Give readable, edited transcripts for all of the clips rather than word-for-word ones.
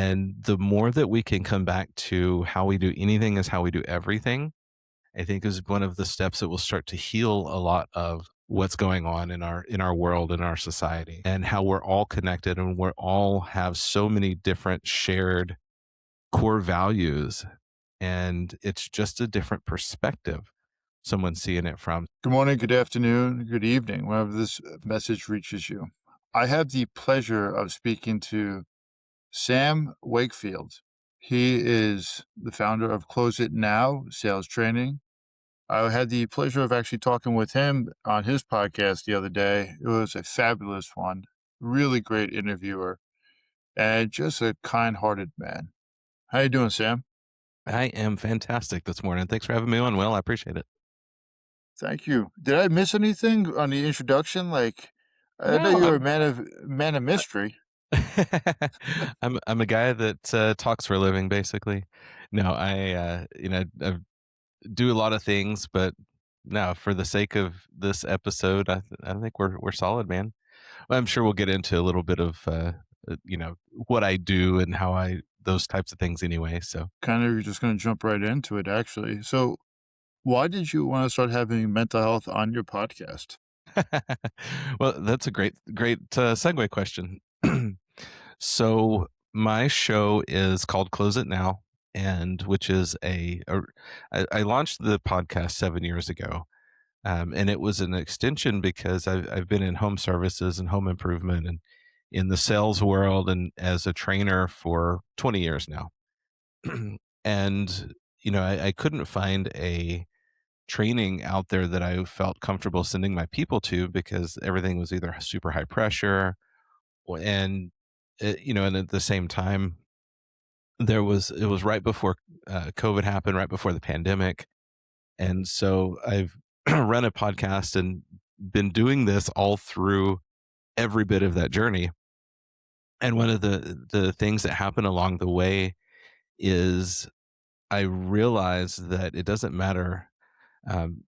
And the more that we can come back to how we do anything is how we do everything, I think is one of the steps that will start to heal a lot of what's going on in our world, in our society, and how we're all connected and we're all have so many different shared core values, and it's just a different perspective someone's seeing it from. Good morning, good afternoon, good evening, whenever this message reaches you. I have the pleasure of speaking to Sam Wakefield. He is the founder of Close It Now Sales Training. I had the pleasure of actually talking with him on his podcast the other day. It was a fabulous one, really great interviewer, and just a kind-hearted man. How you doing, Sam? I am fantastic this morning. Thanks for having me on, Will. I appreciate it. Thank you. Did I miss anything on the introduction? Like, I know No, you're a man of mystery. I'm a guy that talks for a living, basically. No, I do a lot of things, but no, for the sake of this episode, I think we're solid, man. I'm sure we'll get into a little bit of what I do and how I those types of things anyway. So, Kind of, you're just going to jump right into it, actually. So, why did you want to start having mental health on your podcast? well, that's a great segue question. So my show is called Close It Now, and which is I launched the podcast 7 years ago, and it was an extension because I've been in home services and home improvement and in the sales world and as a trainer for 20 years now. And I couldn't find a training out there that I felt comfortable sending my people to because everything was either super high pressure and and at the same time it was right before COVID happened, right before the pandemic, and so I've run a podcast and been doing this all through every bit of that journey. And one of the things that happened along the way is I realized that it doesn't matter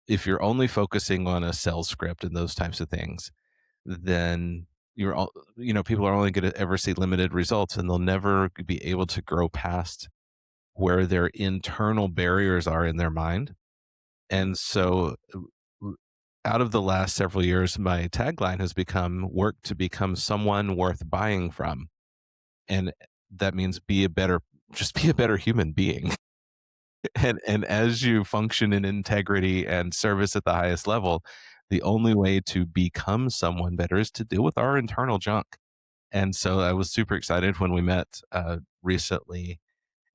if you're only focusing on a sales script and those types of things, then you're all, people are only going to ever see limited results and they'll never be able to grow past where their internal barriers are in their mind. And so, out of the last several years, my tagline has become work to become someone worth buying from. And that means just be a better human being. And as you function in integrity and service at the highest level, the only way to become someone better is to deal with our internal junk. And so I was super excited when we met recently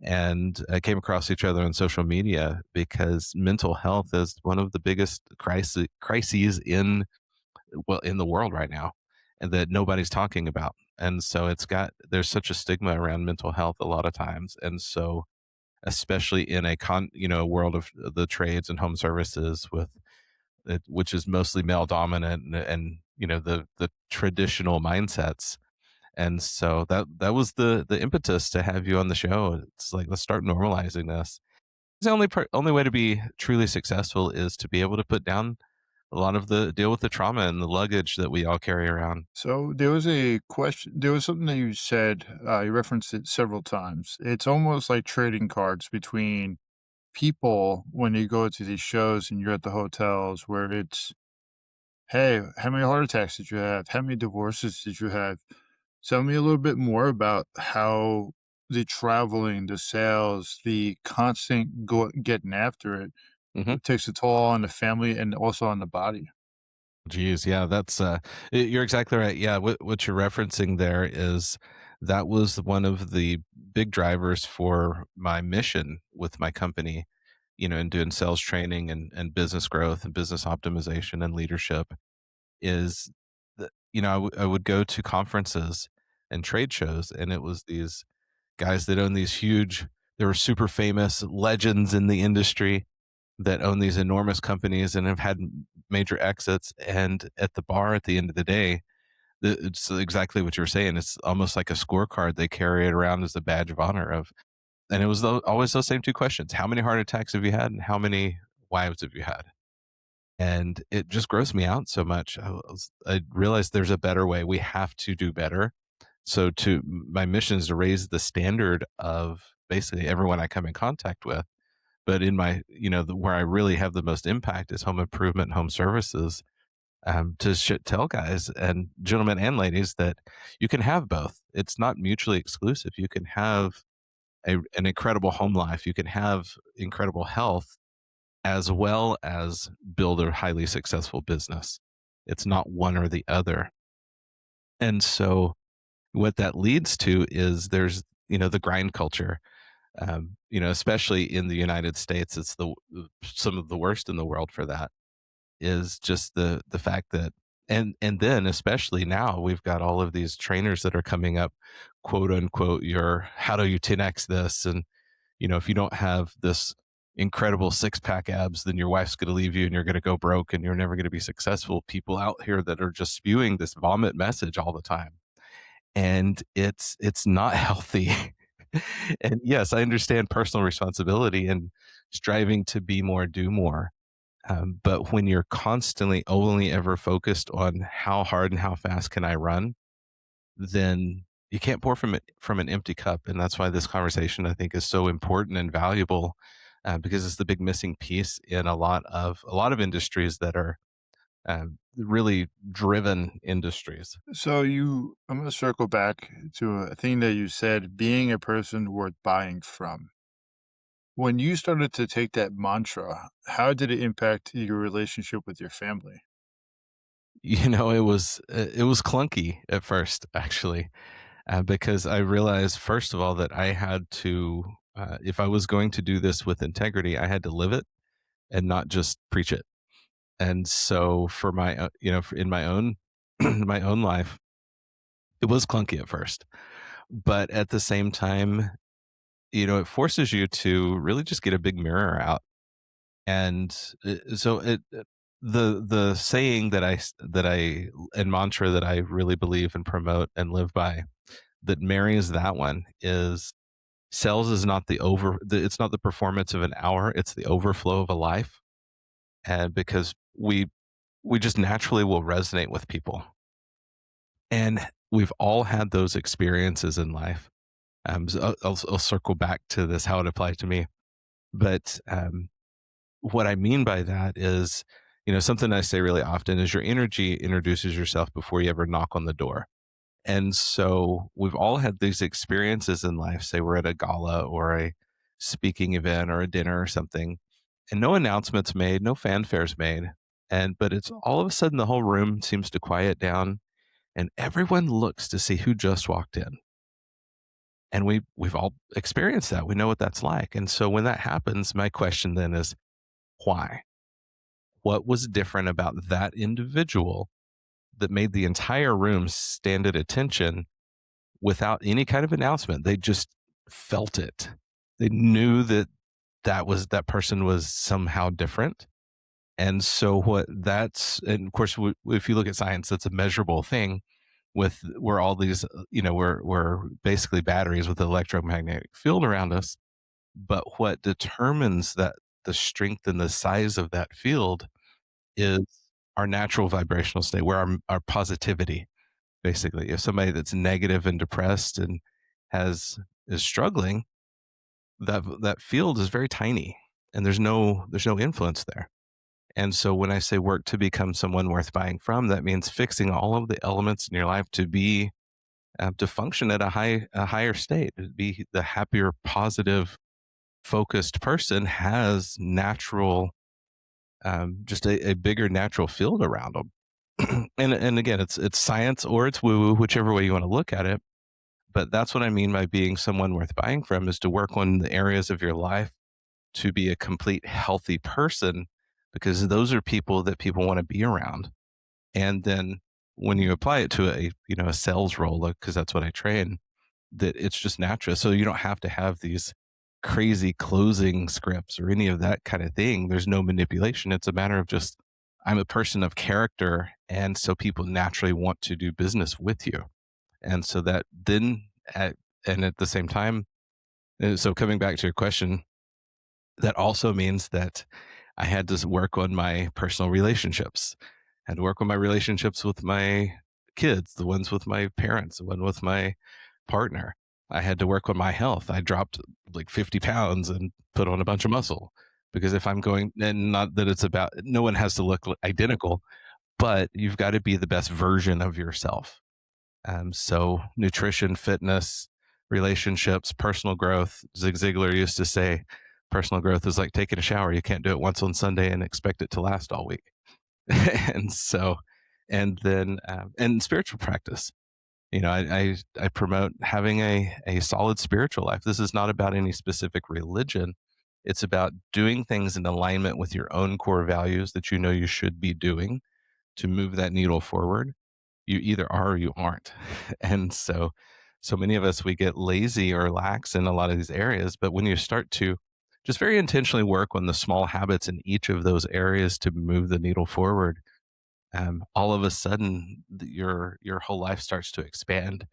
and came across each other on social media because mental health is one of the biggest crises in the world right now, and that nobody's talking about. And so there's such a stigma around mental health a lot of times, and so especially in a world of the trades and home services which is mostly male dominant and the traditional mindsets. And so that was the impetus to have you on the show. It's like, let's start normalizing this. The only way to be truly successful is to be able to put down a lot of the deal with the trauma and the luggage that we all carry around. So, there was a question, there was something that you said, you referenced it several times. It's almost like trading cards between people when you go to these shows and you're at the hotels where it's, hey, how many heart attacks did you have? How many divorces did you have? Tell me a little bit more about how the traveling, the sales, the constant getting after it, hmm takes a toll on the family and also on the body. Geez, yeah, you're exactly right. Yeah, what you're referencing there is that was one of the big drivers for my mission with my company, in doing sales training and business growth and business optimization and leadership is that, I would go to conferences and trade shows, and it was these guys that own these huge, they were super famous legends in the industry that own these enormous companies and have had major exits. And at the bar at the end of the day, it's exactly what you're saying. It's almost like a scorecard. They carry it around as a badge of honor and it was always those same two questions. How many heart attacks have you had? And how many wives have you had? And it just grossed me out so much. I realized there's a better way. We have to do better. So to my mission is to raise the standard of basically everyone I come in contact with. But in my, where I really have the most impact is home improvement and home services. To tell guys and gentlemen and ladies that you can have both. It's not mutually exclusive. You can have an incredible home life. You can have incredible health as well as build a highly successful business. It's not one or the other. And so what that leads to is there's, the grind culture. Especially in the United States, it's some of the worst in the world for that is just the fact that and then especially now we've got all of these trainers that are coming up, quote unquote, your how do you 10x this? And if you don't have this incredible six-pack abs, then your wife's going to leave you and you're going to go broke and you're never going to be successful. People out here that are just spewing this vomit message all the time. And it's not healthy. And yes, I understand personal responsibility and striving to be more, do more. But when you're constantly only ever focused on how hard and how fast can I run, then you can't pour from an empty cup. And that's why this conversation I think is so important and valuable, because it's the big missing piece in a lot of industries that are really driven industries. I'm going to circle back to a thing that you said, being a person worth buying from. When you started to take that mantra, how did it impact your relationship with your family? It was clunky at first, actually, because I realized first of all that I had to, if I was going to do this with integrity, I had to live it and not just preach it. And so for my, in my own my own life, it was clunky at first, but at the same time, it forces you to really just get a big mirror out. And so the saying that I and mantra that I really believe and promote and live by that marries that one is sales is not it's not the performance of an hour, it's the overflow of a life. And because we just naturally will resonate with people. And we've all had those experiences in life. So I'll circle back to this, how it applied to me. But what I mean by that is, something I say really often is your energy introduces yourself before you ever knock on the door. And so we've all had these experiences in life. Say we're at a gala or a speaking event or a dinner or something, and no announcements made, no fanfares made. But it's all of a sudden the whole room seems to quiet down and everyone looks to see who just walked in. And we've all experienced that. We know what that's like. And so when that happens, my question then is why? What was different about that individual that made the entire room stand at attention without any kind of announcement? They just felt it. They knew that that person was somehow different. And so and of course, if you look at science, that's a measurable thing. With we're all these, we're basically batteries with the electromagnetic field around us. But what determines that the strength and the size of that field is our natural vibrational state, where our positivity, basically. If somebody that's negative and depressed and is struggling, that field is very tiny and there's no influence there. And so when I say work to become someone worth buying from, that means fixing all of the elements in your life to function at a higher state, to be the happier, positive, focused person has natural, just a bigger natural field around them. And again, it's science or it's woo woo, whichever way you want to look at it. But that's what I mean by being someone worth buying from is to work on the areas of your life to be a complete healthy person, because those are people that people want to be around. And then when you apply it to a sales role, because that's what I train, that it's just natural. So you don't have to have these crazy closing scripts or any of that kind of thing. There's no manipulation. It's a matter of just I'm a person of character, and so people naturally want to do business with you. And so that then and at the same time, so coming back to your question, that also means that I had to work on my personal relationships. I had to work on my relationships with my kids, the ones with my parents, the one with my partner. I had to work on my health. I dropped like 50 pounds and put on a bunch of muscle because if I'm going, and not that it's about, no one has to look identical, but you've got to be the best version of yourself. So nutrition, fitness, relationships, personal growth. Zig Ziglar used to say, personal growth is like taking a shower. You can't do it once on Sunday and expect it to last all week. And so, and then, and spiritual practice. I promote having a solid spiritual life. This is not about any specific religion. It's about doing things in alignment with your own core values that you know you should be doing to move that needle forward. You either are or you aren't. And so many of us, we get lazy or lax in a lot of these areas. But when you start to just very intentionally work on the small habits in each of those areas to move the needle forward, all of a sudden your whole life starts to expand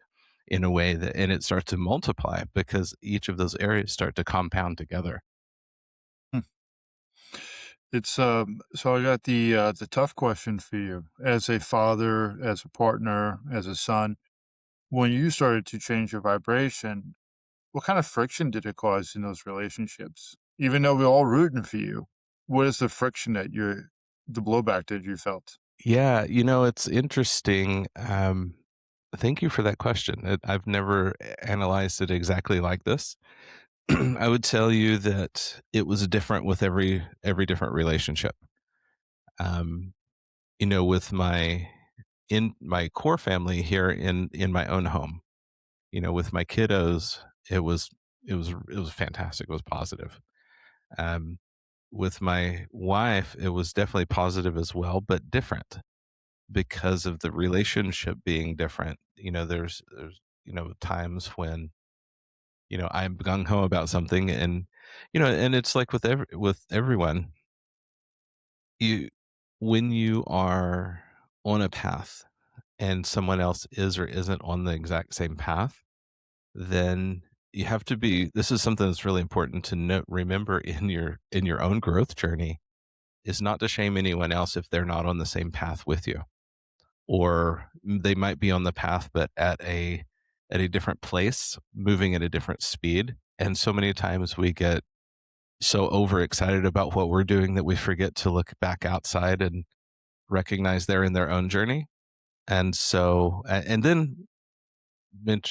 in a way that, and it starts to multiply because each of those areas start to compound together. Hmm. So I got the tough question for you. As a father, as a partner, as a son, when you started to change your vibration, what kind of friction did it cause in those relationships? Even though we're all rooting for you, what is the friction that the blowback that you felt? Yeah, it's interesting. Thank you for that question. I've never analyzed it exactly like this. I would tell you that it was different with every different relationship. Um, with my in my core family here in my own home, with my kiddos, it was fantastic. It was positive. Um, with my wife, it was definitely positive as well, but different because of the relationship being different. There's times when I'm gung ho about something, and and it's like with everyone, you when you are on a path and someone else is or isn't on the exact same path, then you have to be. This is something that's really important to remember in your own growth journey, is not to shame anyone else if they're not on the same path with you, or they might be on the path but at a different place, moving at a different speed. And so many times we get so overexcited about what we're doing that we forget to look back outside and recognize they're in their own journey. And so and then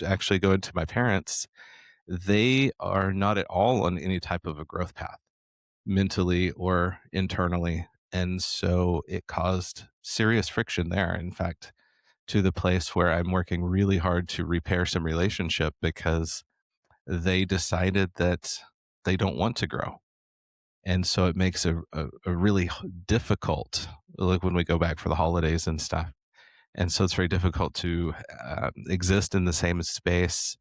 actually going to my parents, they are not at all on any type of a growth path, mentally or internally. And so it caused serious friction there. In fact, to the place where I'm working really hard to repair some relationship because they decided that they don't want to grow. And so it makes a really difficult, like when we go back for the holidays and stuff. And so it's very difficult to exist in the same space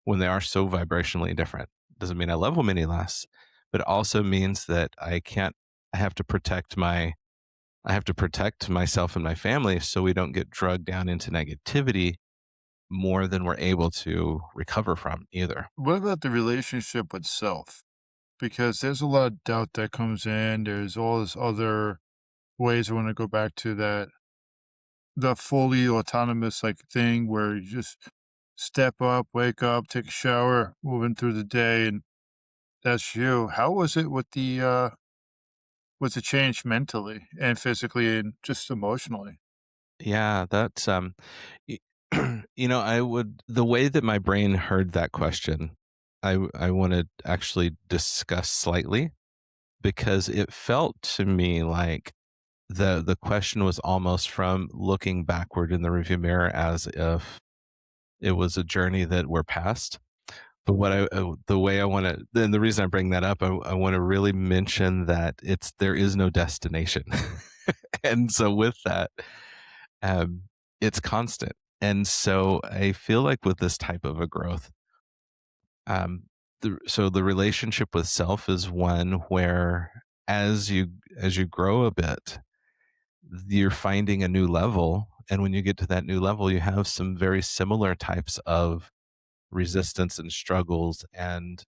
when they are so vibrationally different. Doesn't mean I love them any less, but it also means that I can't, I have to protect myself and my family so we don't get drugged down into negativity more than we're able to recover from either. What about the relationship with self? Because there's a lot of doubt that comes in. There's all this other ways I want to go back to that the fully autonomous like thing where you just step up, wake up, take a shower, moving through the day, and that's you. How was it with the change mentally and physically and just emotionally? Yeah, that's y- I would, the way that my brain heard that question, I want to actually discuss slightly because it felt to me like the question was almost from looking backward in the review mirror as if it was a journey that we're past. But the way I want to, then the reason I bring that up, I want to really mention that there is no destination. And so with that, um, it's constant. And so I feel like with this type of a growth, um, so the relationship with self is one where as you grow a bit, you're finding a new level. And when you get to that new level, you have some very similar types of resistance and struggles and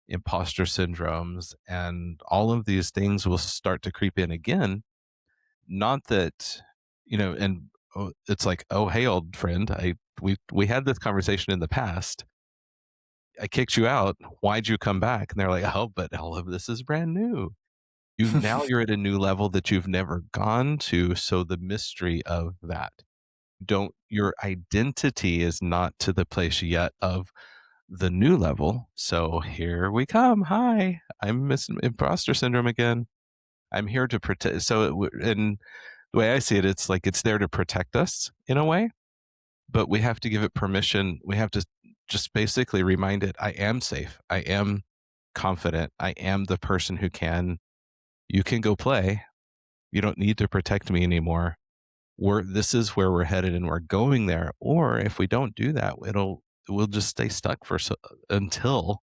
imposter syndromes, and all of these things will start to creep in again. Not that, and it's like, oh, hey, old friend, we had this conversation in the past. I kicked you out. Why'd you come back? And they're like, oh, but all of this is brand new. You're at a new level that you've never gone to. So the mystery of that, don't your identity is not to the place yet of the new level. So here we come. Hi, I'm Miss Imposter Syndrome again. I'm here to protect. And the way I see it, it's like it's there to protect us in a way, but we have to give it permission. We have to just basically remind it, I am safe. I am confident. I am the person who can, you can go play. You don't need to protect me anymore. This is where we're headed and we're going there. Or if we don't do that, we'll just stay stuck until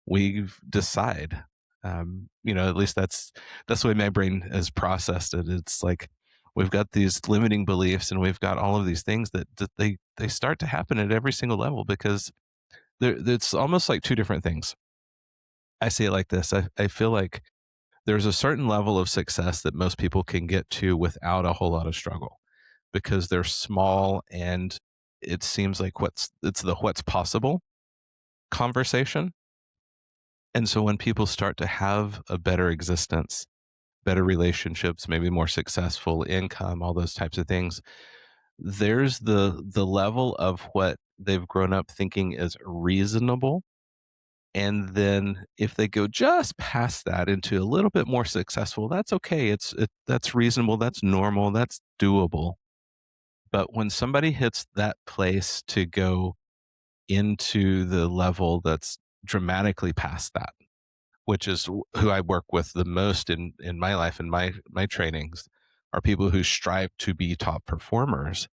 we decide. At least that's the way my brain has processed it. It's like we've got these limiting beliefs and we've got all of these things that they start to happen at every single level because it's almost like two different things. I see it like this. I feel like there's a certain level of success that most people can get to without a whole lot of struggle because they're small and it seems like it's the what's possible conversation. And so when people start to have a better existence, better relationships, maybe more successful income, all those types of things, there's the level of what they've grown up thinking is reasonable. And then if they go just past that into a little bit more successful, that's okay. That's reasonable, that's normal, that's doable. But when somebody hits that place to go into the level that's dramatically past that, which is who I work with the most in my life and my trainings, are people who strive to be top performers.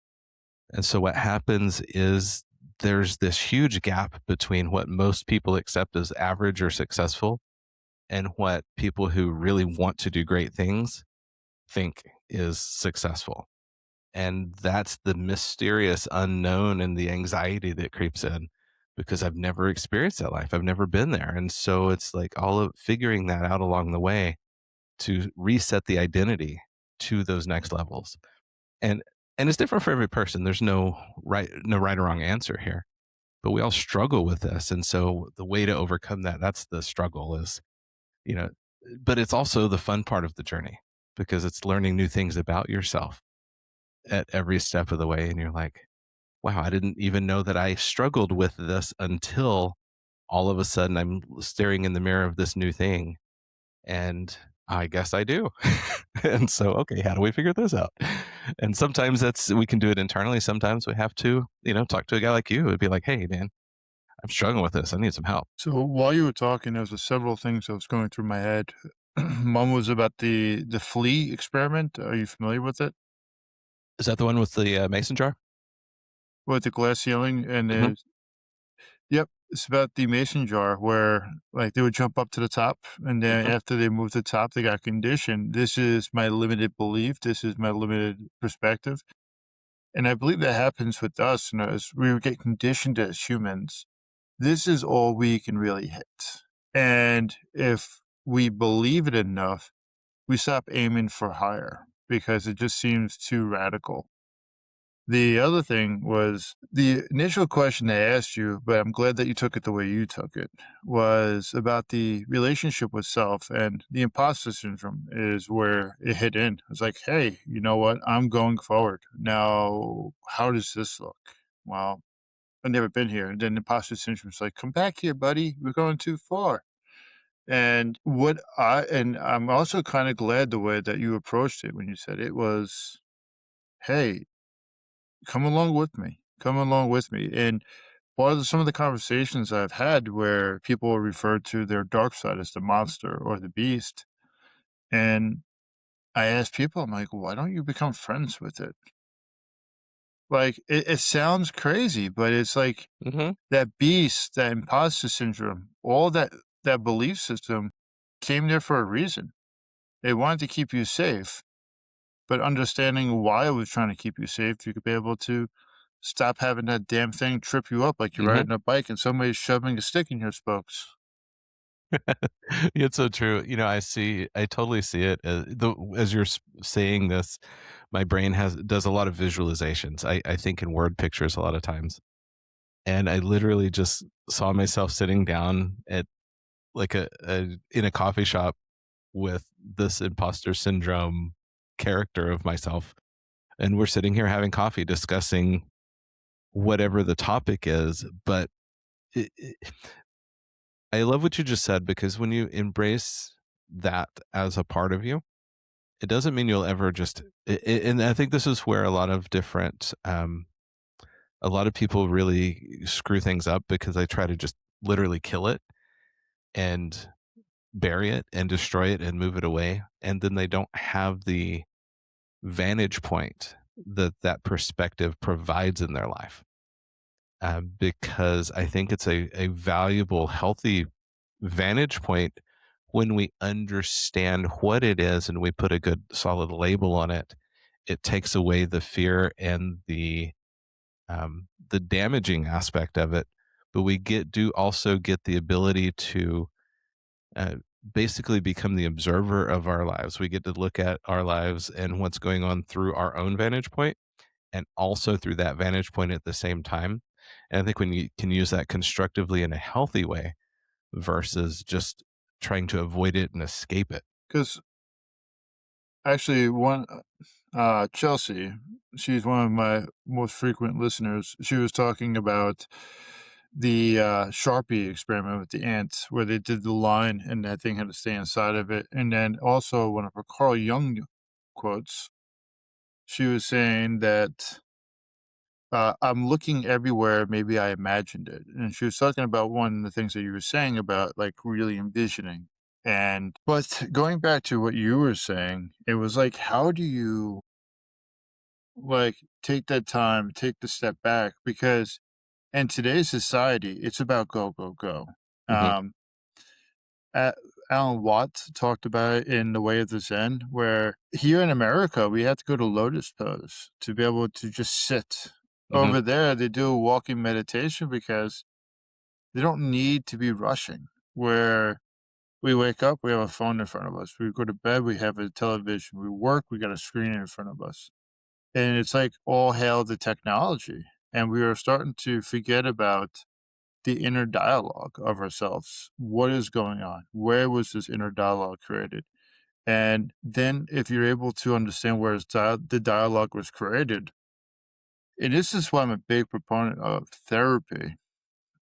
And so what happens is there's this huge gap between what most people accept as average or successful and what people who really want to do great things think is successful. And that's the mysterious unknown and the anxiety that creeps in because I've never experienced that life. I've never been there. And so it's like all of figuring that out along the way to reset the identity to those next levels. And and it's different for every person. There's no right or wrong answer here. But we all struggle with this. And so the way to overcome that, that's the struggle is, you know, but it's also the fun part of the journey because it's learning new things about yourself at every step of the way. And you're like, wow, I didn't even know that I struggled with this until all of a sudden I'm staring in the mirror of this new thing. And I guess I do. And so, okay, how do we figure this out? And sometimes we can do it internally. Sometimes we have to, talk to a guy like you and be like, hey, man, I'm struggling with this. I need some help. So while you were talking, there was several things that was going through my head. One was about the flea experiment. Are you familiar with it? Is that the one with the mason jar? With the glass ceiling, and Hmm. there's yep, it's about the mason jar where like they would jump up to the top, and then Hmm. after they moved to the top, they got conditioned. This is my limited belief. This is my limited perspective, and I believe that happens with us. And as we get conditioned as humans, this is all we can really hit. And if we believe it enough, we stop aiming for higher because it just seems too radical. The other thing was the initial question they asked you, but I'm glad that you took it the way you took it, was about the relationship with self, and the imposter syndrome is where it hit in. It's like, hey, you know what? I'm going forward. Now, how does this look? Well, I've never been here. And then imposter syndrome is like, come back here, buddy. We're going too far. And I'm also kind of glad the way that you approached it when you said it was, hey, come along with me. Come along with me. And part of some of the conversations I've had where people refer to their dark side as the monster or the beast. And I ask people, I'm like, why don't you become friends with it? Like, it sounds crazy, but it's like Hmm. that beast, that imposter syndrome, all that belief system came there for a reason. They wanted to keep you safe, but understanding why it was trying to keep you safe, you could be able to stop having that damn thing trip you up like you're Hmm. riding a bike and somebody's shoving a stick in your spokes. It's so true. I totally see it. As you're saying this, my brain does a lot of visualizations. I think in word pictures a lot of times, and I literally just saw myself sitting down at like a in a coffee shop with this imposter syndrome character of myself, and we're sitting here having coffee, discussing whatever the topic is. But it, I love what you just said, because when you embrace that as a part of you, it doesn't mean you'll ever and I think this is where a lot of people really screw things up, because they try to just literally kill it and bury it and destroy it and move it away. And then they don't have the vantage point that that perspective provides in their life. Because I think it's a valuable, healthy vantage point when we understand what it is and we put a good solid label on it. It takes away the fear and the damaging aspect of it, but we do also get the ability to uh, basically become the observer of our lives. We get to look at our lives and what's going on through our own vantage point, and also through that vantage point at the same time. And I think when you can use that constructively in a healthy way versus just trying to avoid it and escape it. Because actually, Chelsea, she's one of my most frequent listeners. She was talking about the Sharpie experiment with the ants, where they did the line and that thing had to stay inside of it. And then also one of her Carl Jung quotes, she was saying that I'm looking everywhere, maybe I imagined it. And she was talking about one of the things that you were saying about like really envisioning. And but going back to what you were saying, it was like, how do you like take that time, take the step back? Because in today's society, it's about go, go, go. Hmm. Um, A Alan Watts talked about it in The Way of the Zen, where here in America, we have to go to lotus pose to be able to just sit. Hmm. Over there, they do a walking meditation because they don't need to be rushing. Where we wake up, we have a phone in front of us. We go to bed, we have a television. We work, we got a screen in front of us. And it's like all hail the technology. And we are starting to forget about the inner dialogue of ourselves. What is going on? Where was this inner dialogue created? And then if you're able to understand where the dialogue was created, and this is why I'm a big proponent of therapy,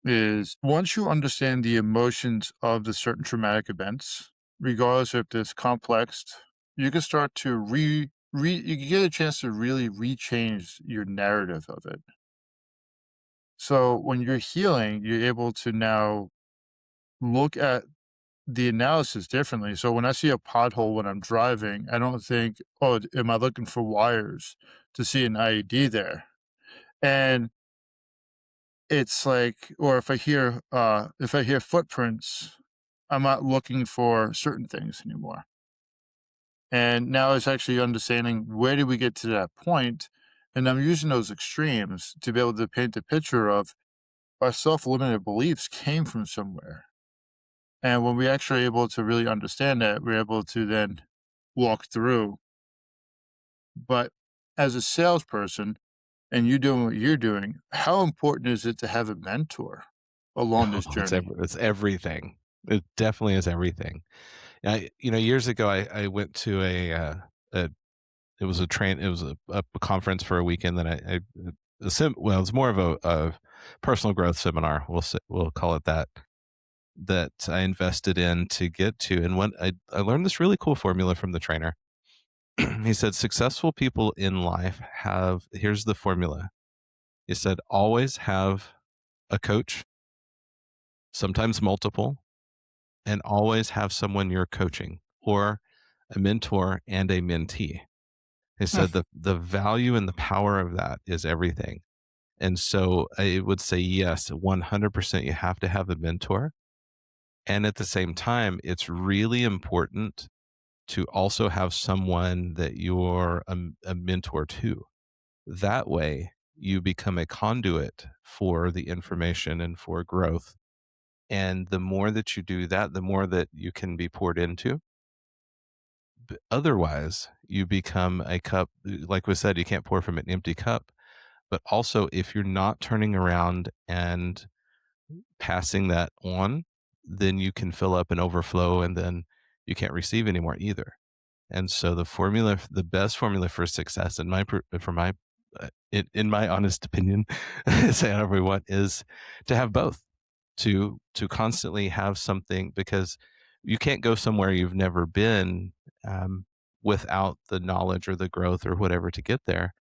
is once you understand the emotions of the certain traumatic events, regardless if it's complex, you can start to you can get a chance to really rechange your narrative of it. So when you're healing, you're able to now look at the analysis differently. So when I see a pothole when I'm driving, I don't think, "Oh, am I looking for wires to see an IED there?" And it's like, or if I hear footprints, I'm not looking for certain things anymore. And now it's actually understanding where did we get to that point, and I'm using those extremes to be able to paint a picture of our self-limited beliefs came from somewhere. And when we actually able to really understand that, we're able to then walk through. But as a salesperson and you doing what you're doing, how important is it to have a mentor along this Oh, journey? it's everything. It definitely is everything. Years ago, I went to a it was a conference for a weekend that well, it's more of a personal growth seminar. We'll call it that. That I invested in to get to, and when I learned this really cool formula from the trainer. He said successful people in life have here's the formula. He said always have a coach, sometimes multiple, and always have someone you're coaching, or a mentor and a mentee. He Hmm. said the value and the power of that is everything. And so I would say yes, 100% you have to have a mentor. And at the same time, it's really important to also have someone that you're a mentor to. That way, you become a conduit for the information and for growth. And the more that you do that, the more that you can be poured into. Otherwise, you become a cup. Like we said, you can't pour from an empty cup. But also, if you're not turning around and passing that on, then you can fill up and overflow, and then you can't receive anymore either. And so the best formula for success, in my for my in my honest opinion, say however we want, is to have both. To constantly have something, because you can't go somewhere you've never been, um, without the knowledge or the growth or whatever to get there,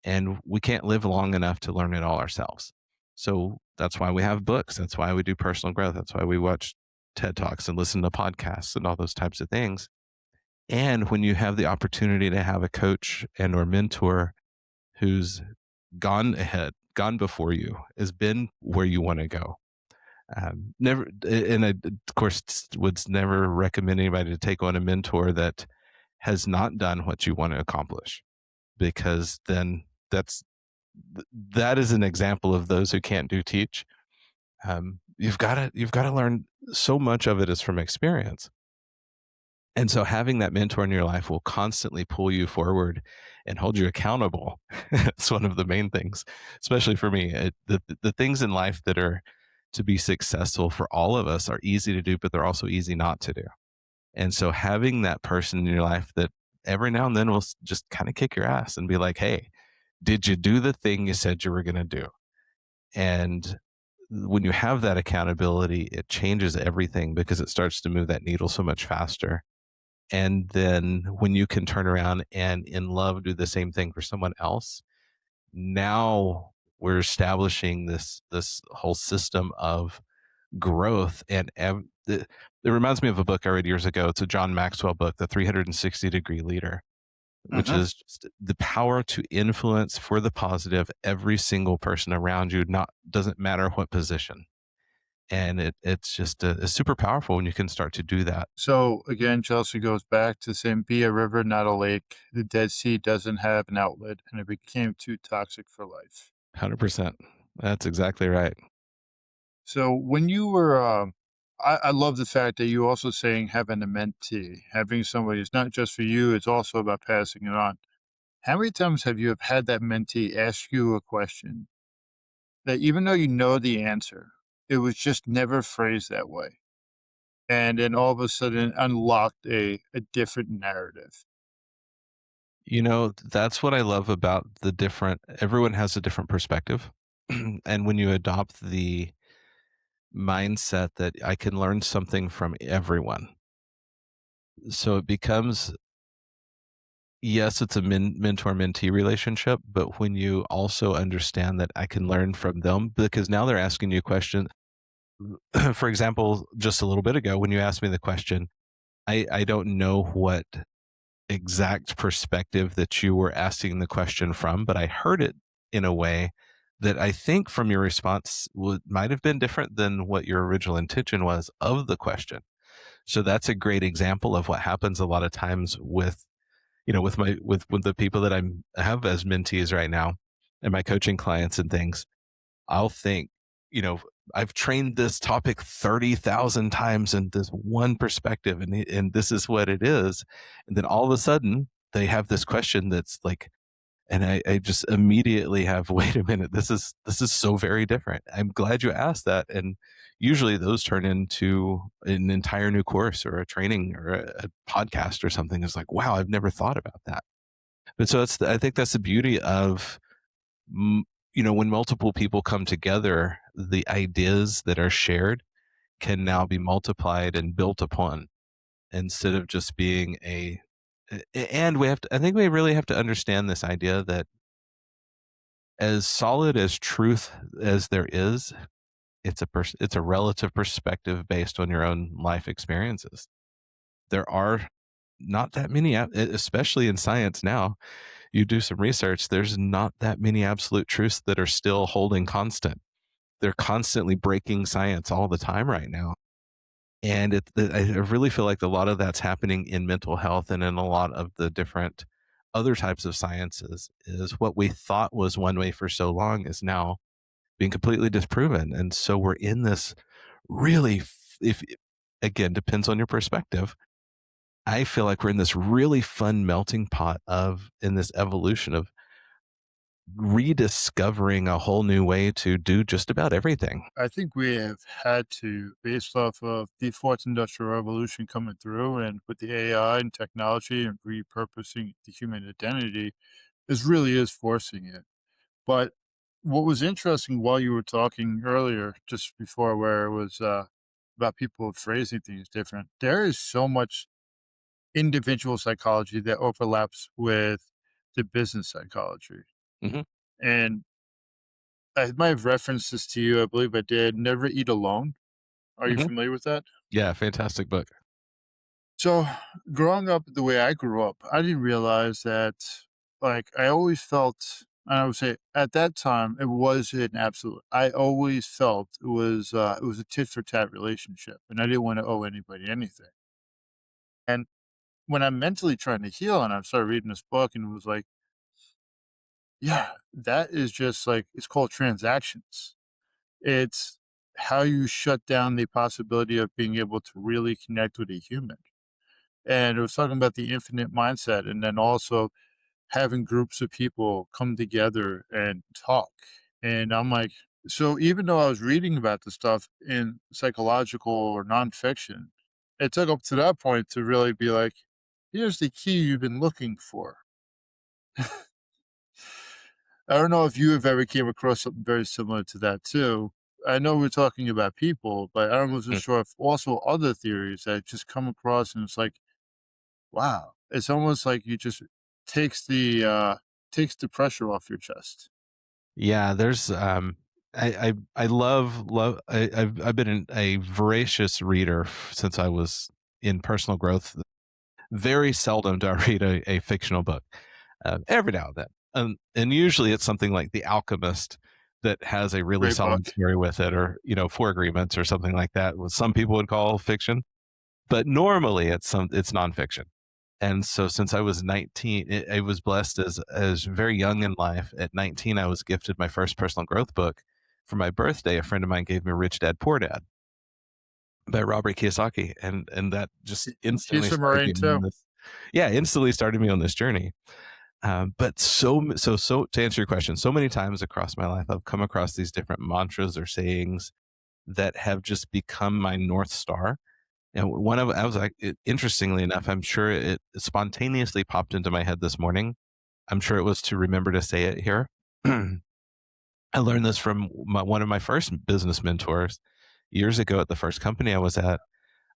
and we can't live long enough to learn it all ourselves. So that's why we have books. That's why we do personal growth. That's why we watch TED Talks and listen to podcasts and all those types of things. And when you have the opportunity to have a coach and or mentor who's gone ahead, gone before you, has been where you want to go. Never, and I, of course, would never recommend anybody to take on a mentor that has not done what you want to accomplish, because then that's that is an example of those who can't do teach. You've got to learn. So much of it is from experience, and so having that mentor in your life will constantly pull you forward and hold you accountable. It's one of the main things, especially for me. The things in life that are to be successful for all of us are easy to do, but they're also easy not to do. And so having that person in your life that every now and then will just kind of kick your ass and be like, hey, did you do the thing you said you were going to do? And when you have that accountability, it changes everything, because it starts to move that needle so much faster. And then when you can turn around and in love do the same thing for someone else, now we're establishing this whole system of growth. It reminds me of a book I read years ago. It's a John Maxwell book, The 360-Degree Leader, which Uh-huh. is just the power to influence for the positive every single person around you, not doesn't matter what position. And it's just it's super powerful when you can start to do that. So again, Chelsea goes back to saying, be a river, not a lake. The Dead Sea doesn't have an outlet, and it became too toxic for life. 100%. That's exactly right. So when you were, I love the fact that you also saying having a mentee, having somebody, it's not just for you, it's also about passing it on. How many times have you have had that mentee ask you a question that even though you know the answer, it was just never phrased that way? And then all of a sudden unlocked a different narrative. That's what I love about the different everyone has a different perspective. And when you adopt the mindset that I can learn something from everyone, so it becomes, yes, it's a mentor mentee relationship, but when you also understand that I can learn from them, because now they're asking you questions. For example, just a little bit ago, when you asked me the question, I don't know what exact perspective that you were asking the question from, but I heard it in a way that I think from your response might have been different than what your original intention was of the question. So that's a great example of what happens a lot of times with, with the people that I have as mentees right now and my coaching clients and things. I'll think, you know, I've trained this topic 30,000 times in this one perspective, and this is what it is. And then all of a sudden, they have this question that's like, and I just immediately have, wait a minute, this is so very different. I'm glad you asked that. And usually those turn into an entire new course or a training or a podcast or something. It's like, wow, I've never thought about that. But so I think that's the beauty of when multiple people come together, the ideas that are shared can now be multiplied and built upon, instead of just being and I think we really have to understand this idea that as solid as truth as there is, it's a relative perspective based on your own life experiences. There are not that many, especially in science now. You do some research, there's not that many absolute truths that are still holding constant. They're constantly breaking science all the time right now. And I really feel like a lot of that's happening in mental health and in a lot of the different other types of sciences. Is what we thought was one way for so long is now being completely disproven. And so we're in this really, if again, depends on your perspective. I feel like we're in this really fun melting pot of in this evolution of rediscovering a whole new way to do just about everything. I think we have had to, based off of the fourth industrial revolution coming through and with the AI and technology and repurposing the human identity, this really is forcing it. But what was interesting while you were talking earlier, just before, where it was about people phrasing things different, there is so much individual psychology that overlaps with the business psychology. Mhm, And I might have referenced this to you. I believe I did. Never Eat Alone. Are you mhm. familiar with that? Yeah, fantastic book. So, growing up the way I grew up, I didn't realize that, like, I always felt, and I would say at that time, it was an absolute, I always felt it was a tit for tat relationship, and I didn't want to owe anybody anything. And when I'm mentally trying to heal, and I started reading this book, and it was like, yeah, that is just like, it's called transactions. It's how you shut down the possibility of being able to really connect with a human. And it was talking about the infinite mindset, and then also having groups of people come together and talk. And I'm like, so even though I was reading about the stuff in psychological or nonfiction, it took up to that point to really be like, here's the key you've been looking for. I don't know if you have ever came across something very similar to that too. I know we're talking about people, but I wasn't Mm. sure if also other theories that just come across, and it's like, wow. It's almost like you just takes the, uh takes the pressure off your chest. Yeah, there's, I love I've been a voracious reader since I was in personal growth. Very seldom do I read a fictional book, every now and then, and usually it's something like The Alchemist that has a really Great book. solid story with it, or Four Agreements or something like that, what some people would call fiction, but normally it's nonfiction. And so since I was 19, I was blessed as very young in life. At 19, I was gifted my first personal growth book for my birthday. A friend of mine gave me Rich Dad Poor Dad by Robert Kiyosaki, and that just instantly He's a started Marine me on too. this. Yeah, instantly started me on this journey. But so to answer your question, so many times across my life, I've come across these different mantras or sayings that have just become my north star. And one of I was like, interestingly enough, I'm sure it spontaneously popped into my head this morning. I'm sure it was to remember to say it here. I learned this from one of my first business mentors years ago at the first company I was at.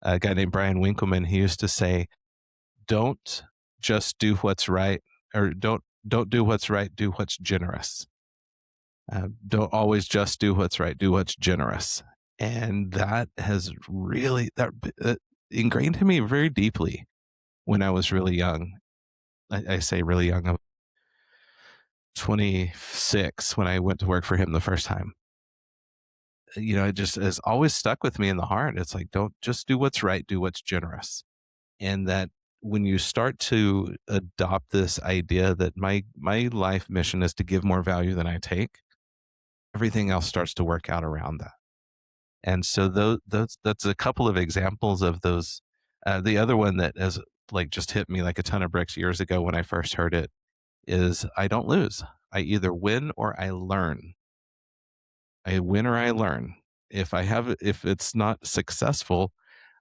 A guy named Brian Winkleman. He used to say, "Don't just do what's right, or don't do what's right. Do what's generous. Don't always just do what's right. Do what's generous." And that has really ingrained in me very deeply when I was really young. I say really young. I was 26 when I went to work for him the first time. It just has always stuck with me in the heart. It's like, don't just do what's right, do what's generous. And that when you start to adopt this idea that my life mission is to give more value than I take, everything else starts to work out around that. And so those that's a couple of examples of those. The other one that has like just hit me like a ton of bricks years ago when I first heard it is I don't lose. I either win or I learn. I win or I learn. If it's not successful,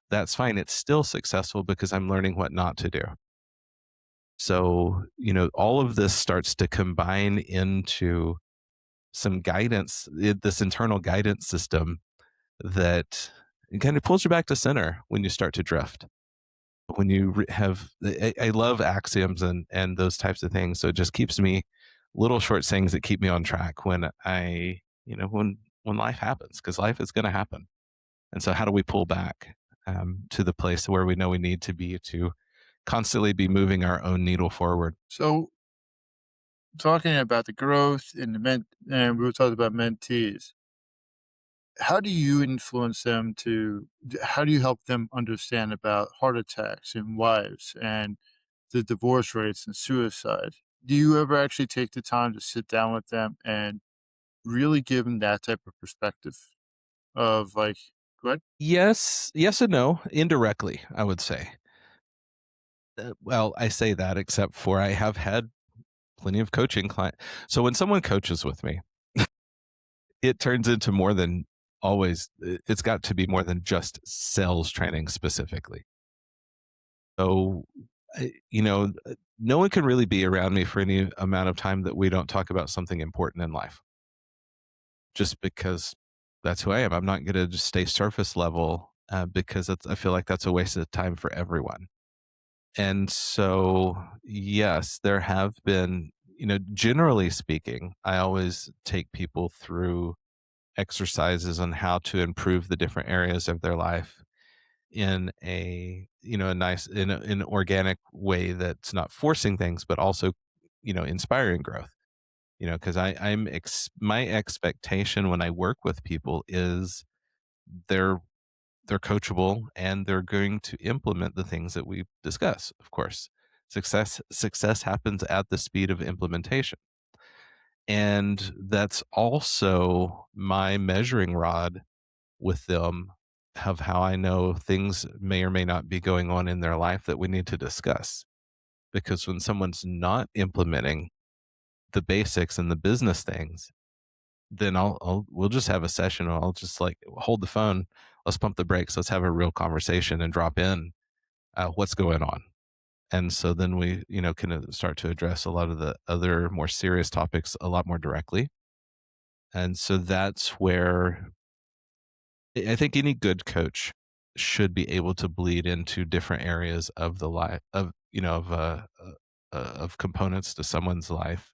that's fine. It's still successful because I'm learning what not to do. So, all of this starts to combine into some guidance, this internal guidance system that kind of pulls you back to center when you start to drift. When you have, I love axioms and those types of things. So it just keeps me little short sayings that keep me on track when when life happens, because life is going to happen. And so, how do we pull back to the place where we know we need to be to constantly be moving our own needle forward? So, talking about the growth and and we were talking about mentees. How do you influence them how do you help them understand about heart attacks and wives and the divorce rates and suicide? Do you ever actually take the time to sit down with them and really give them that type of perspective of like, Go ahead. Yes and no, indirectly, I would say. Well, I say that except for I have had plenty of coaching client. So when someone coaches with me, it turns into more than always. It's got to be more than just sales training specifically. So, no one can really be around me for any amount of time that we don't talk about something important in life. Just because that's who I am. I'm not going to just stay surface level because I feel like that's a waste of time for everyone. And so, yes, there have been, generally speaking, I always take people through exercises on how to improve the different areas of their life in a nice, in an organic way that's not forcing things, but also, inspiring growth. Because my expectation when I work with people is they're they're coachable and they're going to implement the things that we discuss. Of course, success happens at the speed of implementation, and that's also my measuring rod with them of how I know things may or may not be going on in their life that we need to discuss. Because when someone's not implementing the basics and the business things, then we'll just have a session. I'll just like hold the phone. Let's pump the brakes. Let's have a real conversation and drop in what's going on. And so then we, can start to address a lot of the other more serious topics a lot more directly. And so that's where I think any good coach should be able to bleed into different areas of the life of components to someone's life.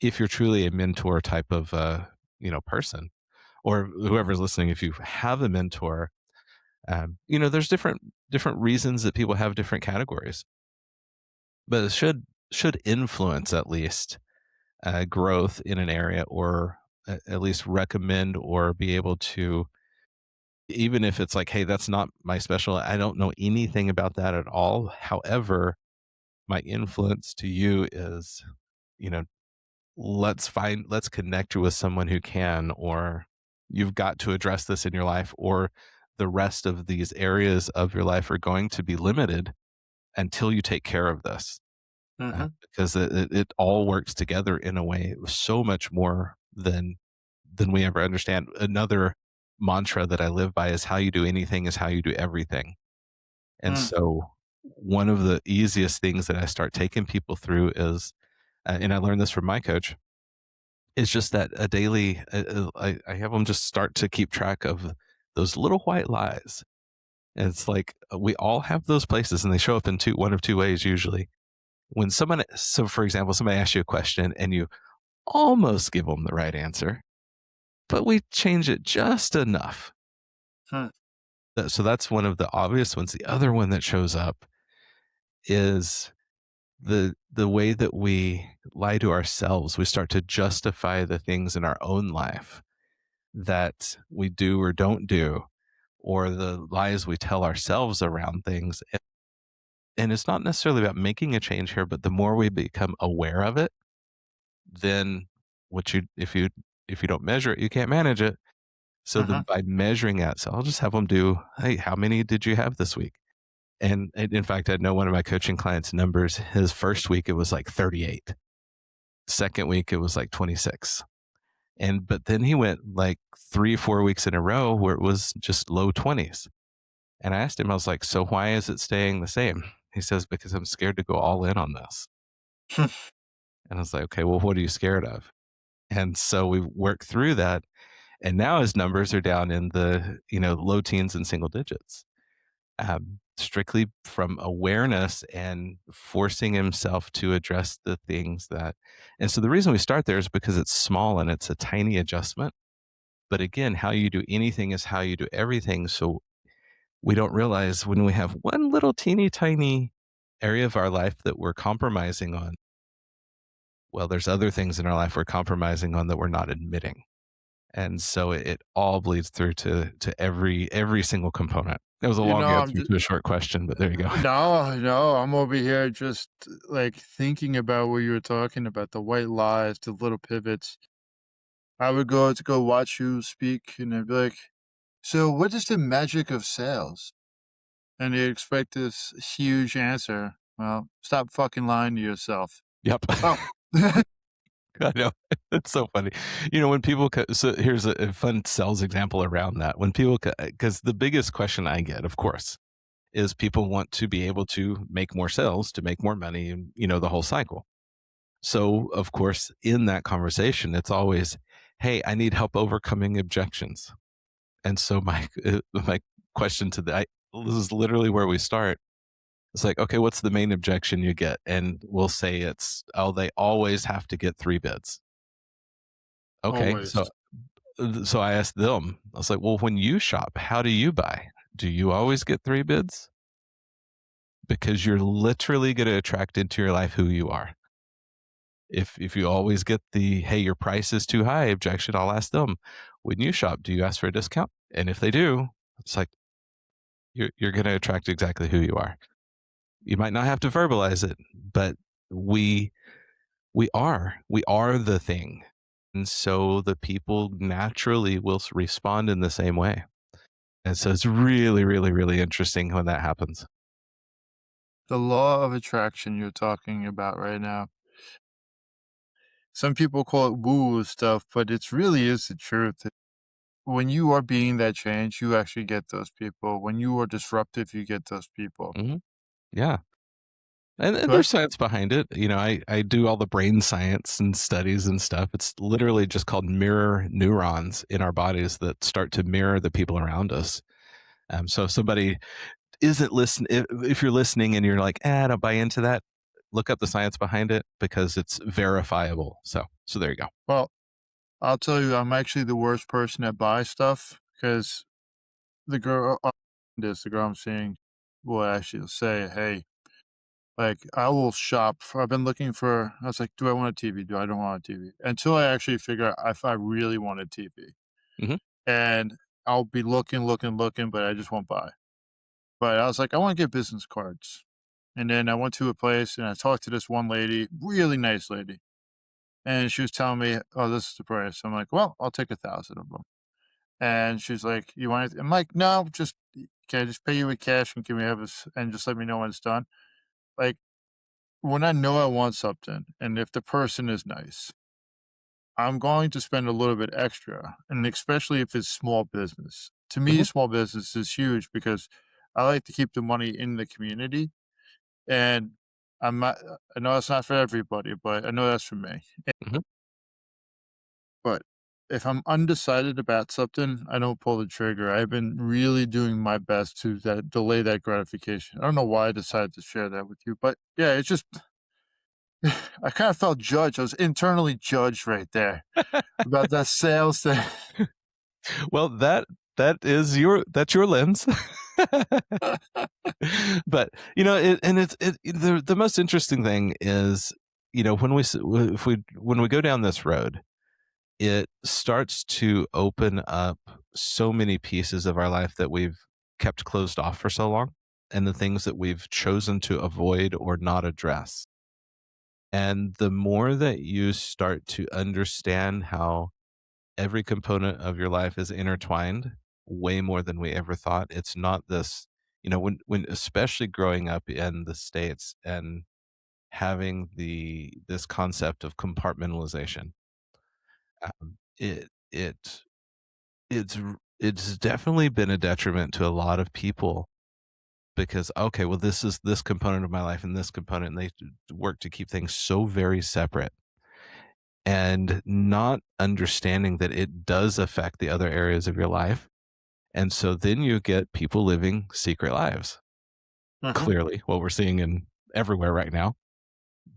If you're truly a mentor type of person, or whoever's listening, if you have a mentor, there's different reasons that people have different categories, but it should influence at least growth in an area, or at least recommend or be able to, even if it's like, hey, that's not my special, I don't know anything about that at all. However, my influence to you is, you know, let's connect you with someone who can, or you've got to address this in your life, or the rest of these areas of your life are going to be limited until you take care of this. Hmm. Because it all works together in a way so much more than we ever understand. Another mantra that I live by is how you do anything is how you do everything. And Mm. so one of the easiest things that I start taking people through is, and I learned this from my coach, is just that a daily, I have them just start to keep track of those little white lies. And it's like we all have those places, and they show up in one of two ways usually. When someone, so for example, somebody asks you a question and you almost give them the right answer, but we change it just enough. Hmm. So that's one of the obvious ones. The other one that shows up is the way that we lie to ourselves. We start to justify the things in our own life that we do or don't do, or the lies we tell ourselves around things. And it's not necessarily about making a change here, but the more we become aware of it, then what you if you don't measure it, you can't manage it. So Hmm. then by measuring that, so I'll just have them do, hey, how many did you have this week? And in fact, I know one of my coaching clients' numbers. His first week it was like 38. Second week it was like 26. And but then he went like 3 4 weeks in a row where it was just low 20s. And I asked him, I was like, so why is it staying the same? He says, because I'm scared to go all in on this. And I was like, okay, well, what are you scared of? And so we worked through that. And now his numbers are down in the, low teens and single digits, strictly from awareness and forcing himself to address the things that. And so the reason we start there is because it's small and it's a tiny adjustment. But again, how you do anything is how you do everything. So we don't realize when we have one little teeny tiny area of our life that we're compromising on, well, there's other things in our life we're compromising on that we're not admitting. And so it all bleeds through to every single component. It was a You long know, answer to a short question, but there you go. no, no, I'm over here just like thinking about what you were talking about, the white lies, the little pivots. I would go to go watch you speak, and I'd be like, So, what is the magic of sales? And you expect this huge answer. Well, stop fucking lying to yourself. Yep. Oh, I know. It's so funny. When people so here's a fun sales example around that. When people, because the biggest question I get, of course, is people want to be able to make more sales, to make more money, and the whole cycle. So, of course, in that conversation, it's always, "Hey, I need help overcoming objections." And so my question to this is literally where we start. It's like, "Okay, what's the main objection you get?" And we'll say it's, "Oh, they always have to get 3 bids." Okay, always. so I asked them, I was like, "Well, when you shop, how do you buy? Do you always get 3 bids?" Because you're literally gonna attract into your life who you are. If you always get the, "Hey, your price is too high" objection, I'll ask them, "When you shop, do you ask for a discount?" And if they do, it's like, you're gonna attract exactly who you are. You might not have to verbalize it, but we we are the thing. And so the people naturally will respond in the same way. And so it's really, really, really interesting when that happens. The law of attraction you're talking about right now. Some people call it woo stuff, but it's really is the truth. When you are being that change, you actually get those people. When you are disruptive, you get those people. Hmm. Yeah. And Good? there's science behind it. I do all the brain science and studies and stuff. It's literally just called mirror neurons in our bodies that start to mirror the people around us. So if somebody isn't listening, if you're listening and you're like, I don't buy into that, look up the science behind it because it's verifiable. So there you go. Well, I'll tell you, I'm actually the worst person that buys stuff because the girl I'm seeing will actually say, "Hey," like, I will shop for I've been looking for I was like, "Do I want a TV? Do I don't want a TV?" Until I actually figure out if I really want a TV. Hmm. And I'll be looking, looking, looking, but I just won't buy. But I was like, "I wanna get business cards." And then I went to a place and I talked to this one lady, really nice lady, and she was telling me, "Oh, this is the price." I'm like, "Well, I'll take 1,000 of them." And she's like, "You want it?" I'm like, "No, just can I just pay you with cash and can we have this and just let me know when it's done?" Like, when I know I want something and if the person is nice, I'm going to spend a little bit extra, and especially if it's small business. To me, Hmm. small business is huge because I like to keep the money in the community, and I know that's not for everybody, but I know that's for me. Hmm. But if I'm undecided about something, I don't pull the trigger. I've been really doing my best to delay that gratification. I don't know why I decided to share that with you, but yeah, it's just I kind of felt judged. I was internally judged right there about that sales thing. Well, that's your lens. But the most interesting thing is, when when we go down this road, it starts to open up so many pieces of our life that we've kept closed off for so long, and the things that we've chosen to avoid or not address. And the more that you start to understand how every component of your life is intertwined, way more than we ever thought. It's not this, when especially growing up in the States and having this concept of compartmentalization. um, it it it's definitely been a detriment to a lot of people because, okay, well, this is this component of my life and this component, and they work to keep things so very separate, and not understanding that it does affect the other areas of your life. And so then you get people living secret lives, Mhm. clearly, what we're seeing in everywhere right now.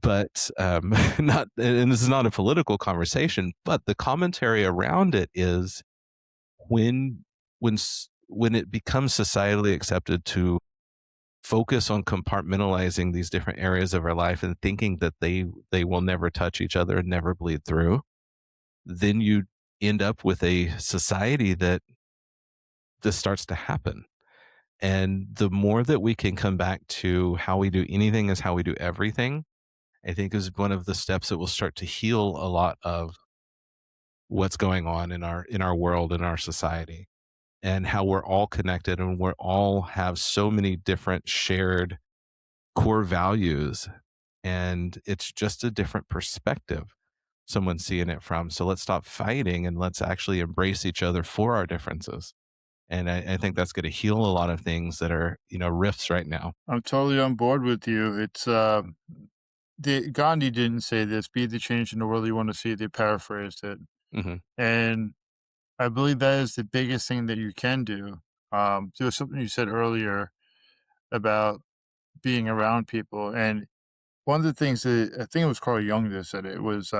But not, and this is not a political conversation, but the commentary around it is, when when it becomes societally accepted to focus on compartmentalizing these different areas of our life and thinking that they will never touch each other and never bleed through, then you end up with a society that this starts to happen. And the more that we can come back to how we do anything is how we do everything, I think is one of the steps that will start to heal a lot of what's going on in our world, in our society. and how we're all connected and we're all have so many different shared core values, and it's just a different perspective someone's seeing it from. So let's stop fighting and let's actually embrace each other for our differences. And I think that's going to heal a lot of things that are, rifts right now. I'm totally on board with you. Gandhi didn't say this, "Be the change in the world you want to see." They paraphrased it, Hmm. and I believe that is the biggest thing that you can do. There was something you said earlier about being around people, and one of the things that I think it was Carl Jung that said it was,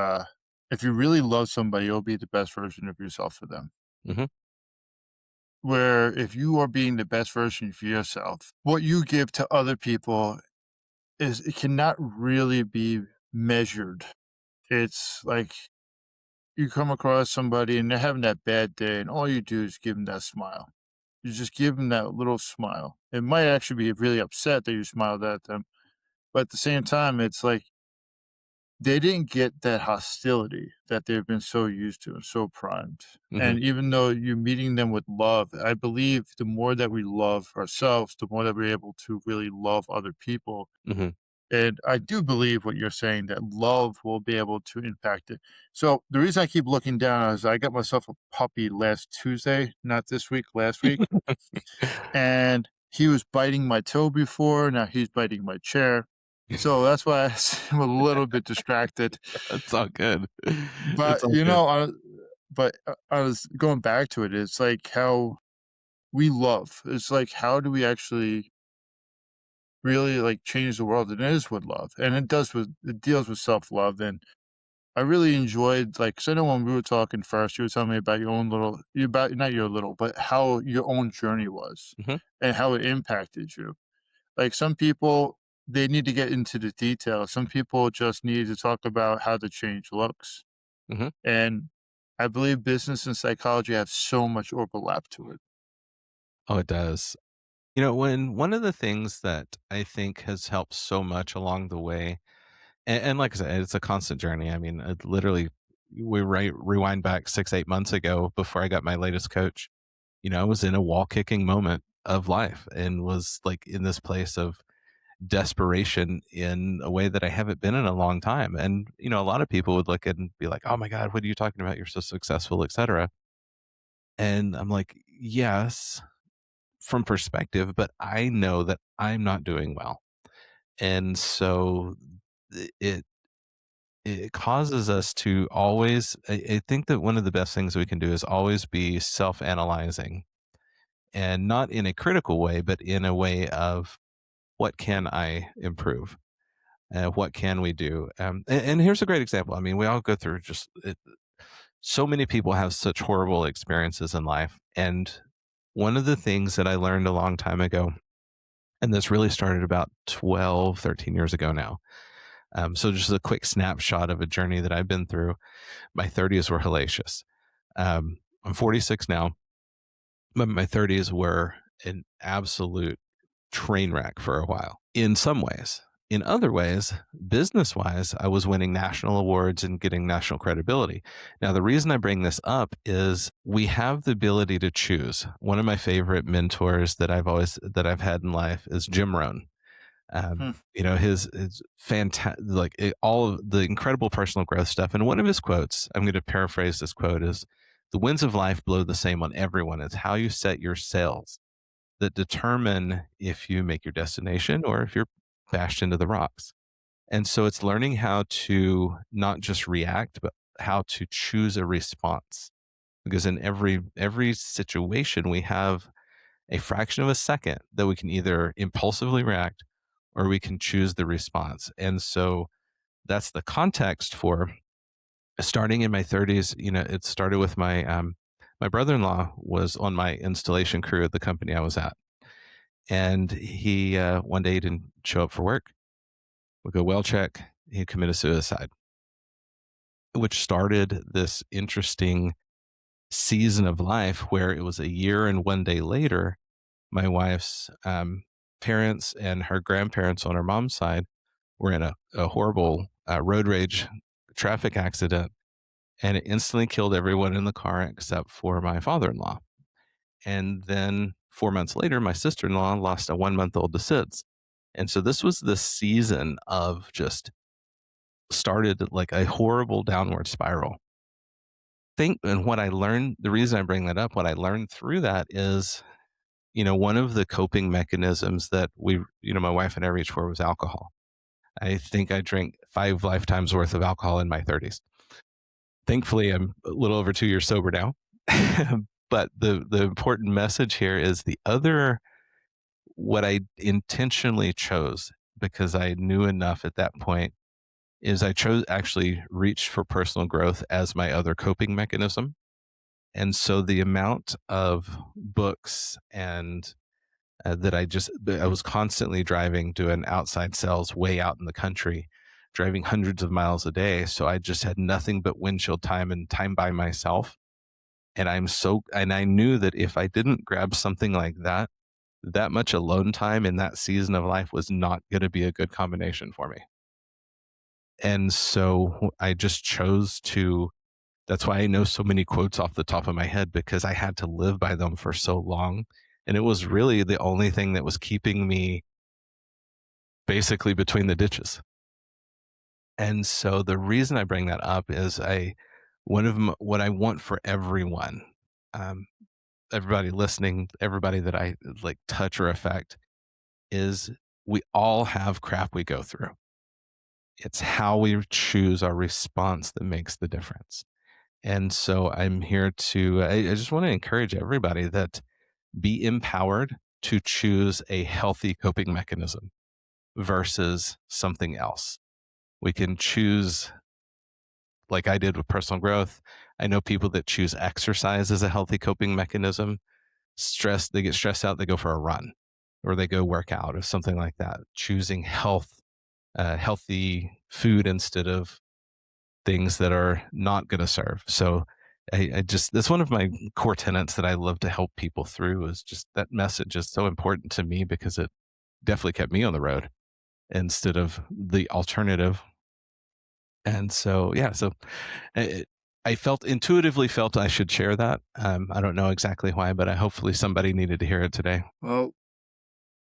if you really love somebody, you'll be the best version of yourself for them. Hmm. Where if you are being the best version of yourself, what you give to other people is it cannot really be measured. It's like you come across somebody and they're having that bad day, and all you do is give them that smile. You just give them that little smile. It might actually be really upset that you smiled at them, but at the same time, it's like they didn't get that hostility that they've been so used to and so primed. Hmm. And even though you're meeting them with love, I believe the more that we love ourselves, the more that we're able to really love other people. Hmm. And I do believe what you're saying, that love will be able to impact it. So the reason I keep looking down is I got myself a puppy last Tuesday, not this week, last week. And he was biting my toe before. Now he's biting my chair. So that's why I'm a little bit distracted. It's all good. It's But, all good. I was going back to it. It's like how we love. It's like, how do we actually really like change the world? And it is with love. And it deals with self-love. And I really enjoyed, like, 'cause I know when we were talking first, you were telling me about your own little, about not your little, but how your own journey was Hmm. and how it impacted you. Like some people, they need to get into the details. Some people just need to talk about how the change looks. Hmm. And I believe business and psychology have so much overlap to it. Oh, it does. When one of the things that I think has helped so much along the way, and like I said, it's a constant journey. I mean, literally, rewind back 6, 8 months ago before I got my latest coach. I was in a wall kicking moment of life and was like in this place of desperation in a way that I haven't been in a long time. And, a lot of people would look at and be like, oh my God, what are you talking about? You're so successful, etc. And I'm like, yes, from perspective, but I know that I'm not doing well. And so it it causes us to always I think that one of the best things we can do is always be self-analyzing, and not in a critical way, but in a way of what can I improve? What can we do? And here's a great example. I mean, we all go through so many people have such horrible experiences in life. And one of the things that I learned a long time ago, and this really started about 12, 13 years ago now. So just a quick snapshot of a journey that I've been through. My 30s were hellacious. I'm 46 now, but my 30s were an absolute train wreck for a while in some ways. In other ways, business wise, I was winning national awards and getting national credibility. Now, the reason I bring this up is we have the ability to choose. One of my favorite mentors that I've had in life is Jim Rohn. Hmm. His fantastic, like all of the incredible personal growth stuff. And one of his quotes, I'm going to paraphrase this quote, is the winds of life blow the same on everyone. It's how you set your sails that determine if you make your destination or if you're bashed into the rocks. And so it's learning how to not just react, but how to choose a response. Because in every situation, we have a fraction of a second that we can either impulsively react or we can choose the response. And so that's the context for starting in my 30s. It started with my brother-in-law was on my installation crew at the company I was at, and he one day he didn't show up for work. We go well check. He committed suicide, which started this interesting season of life where it was a year and one day later, my wife's parents and her grandparents on her mom's side were in a horrible road rage traffic accident, and it instantly killed everyone in the car except for my father-in-law. And then 4 months later, my sister-in-law lost a 1 month old to SIDS. And so this was the season of just started like a horrible downward spiral. Think and what I learned, the reason I bring that up, what I learned through that is, one of the coping mechanisms that my wife and I reached for was alcohol. I think I drank 5 lifetimes worth of alcohol in my 30s. Thankfully, I'm a little over 2 years sober now. But the important message here is what I intentionally chose, because I knew enough at that point, is I chose actually reached for personal growth as my other coping mechanism. And so the amount of books and that I was constantly driving, doing outside sales way out in the country, driving hundreds of miles a day. So I just had nothing but windshield time and time by myself. And I knew that if I didn't grab something like that, that much alone time in that season of life was not going to be a good combination for me. And so I just chose to, that's why I know so many quotes off the top of my head, because I had to live by them for so long. And it was really the only thing that was keeping me basically between the ditches. And so the reason I bring that up is what I want for everyone, um, everybody listening, everybody that I like touch or affect, is we all have crap we go through. It's how we choose our response that makes the difference. And so I just want to encourage everybody that be empowered to choose a healthy coping mechanism versus something else. We can choose, like I did with personal growth. I know people that choose exercise as a healthy coping mechanism. They get stressed out, they go for a run or they go work out or something like that. Choosing healthy food instead of things that are not going to serve. So I just, that's one of my core tenets that I love to help people through, is just that message is so important to me because it definitely kept me on the road instead of the alternative. And so, yeah, so I, I felt intuitively felt I should share that. I don't know exactly why, but hopefully somebody needed to hear it today. Well,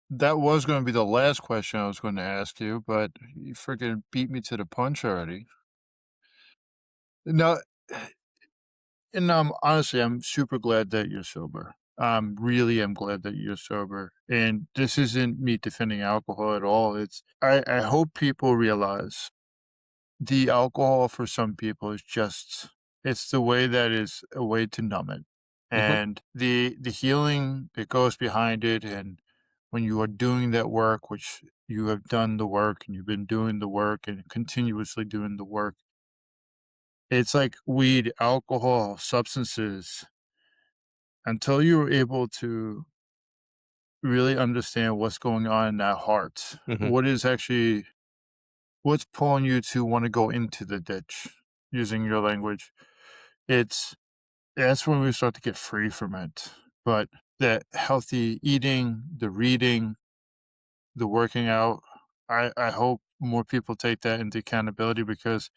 that was gonna be the last question I was going to ask you, but you freaking beat me to the punch already. No, and, honestly, I'm super glad that you're sober. Really am glad that you're sober, and this isn't me defending alcohol at all. I hope people realize the alcohol for some people is just it's the way that is a way to numb it, Hmm. and the healing that goes behind it, and when you are doing that work, which you have done the work, and you've been doing the work and continuously doing the work, it's like weed, alcohol, substances, until you're able to really understand what's going on in that heart, Hmm. what is actually what's pulling you to wanna go into the ditch, using your language. It's that's when we start to get free from it. But that healthy eating, the reading, the working out, I hope more people take that into accountability, because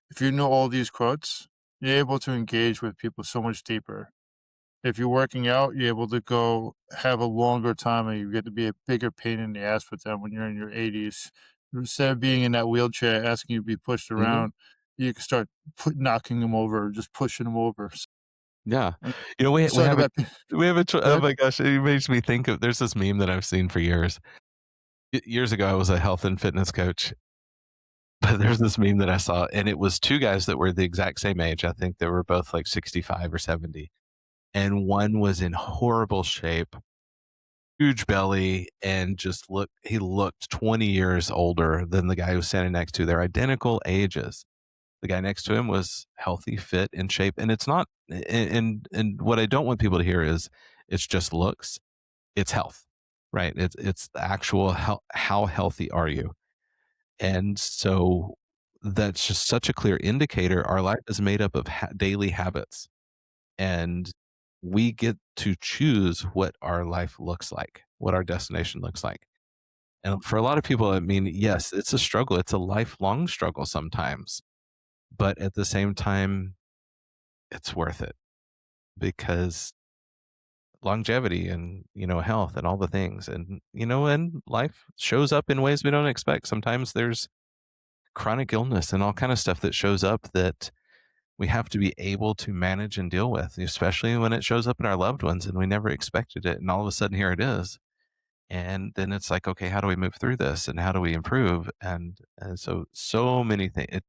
if you know all these quotes, you're able to engage with people so much deeper. If you're working out, you're able to go have a longer time and you get to be a bigger pain in the ass with them when you're in your 80s. Instead of being in that wheelchair asking you to be pushed Hmm. around, you can start knocking them over, just pushing them over. Yeah. And We let's we talk have a about go oh ahead. my gosh, it makes me think of, there's this meme that I've seen for years. Years ago, I was a health and fitness coach, but there's this meme that I saw, and it was two guys that were the exact same age. I think they were both like 65 or 70. And one was in horrible shape, huge belly, and he looked 20 years older than the guy who was standing next to. They're identical ages. The guy next to him was healthy, fit, in shape. And it's not, and what I don't want people to hear is it's just looks, it's health, right? It's the actual how healthy are you? And so that's just such a clear indicator. Our life is made up of daily habits, and we get to choose what our life looks like, what our destination looks like. And for a lot of people, I mean, yes, it's a struggle. It's a lifelong struggle sometimes, but at the same time, it's worth it, because longevity and, health and all the things. And, and life shows up in ways we don't expect. Sometimes there's chronic illness and all kind of stuff that shows up that we have to be able to manage and deal with, especially when it shows up in our loved ones and we never expected it. And all of a sudden, here it is. And then it's like, okay, how do we move through this and how do we improve? And so many things.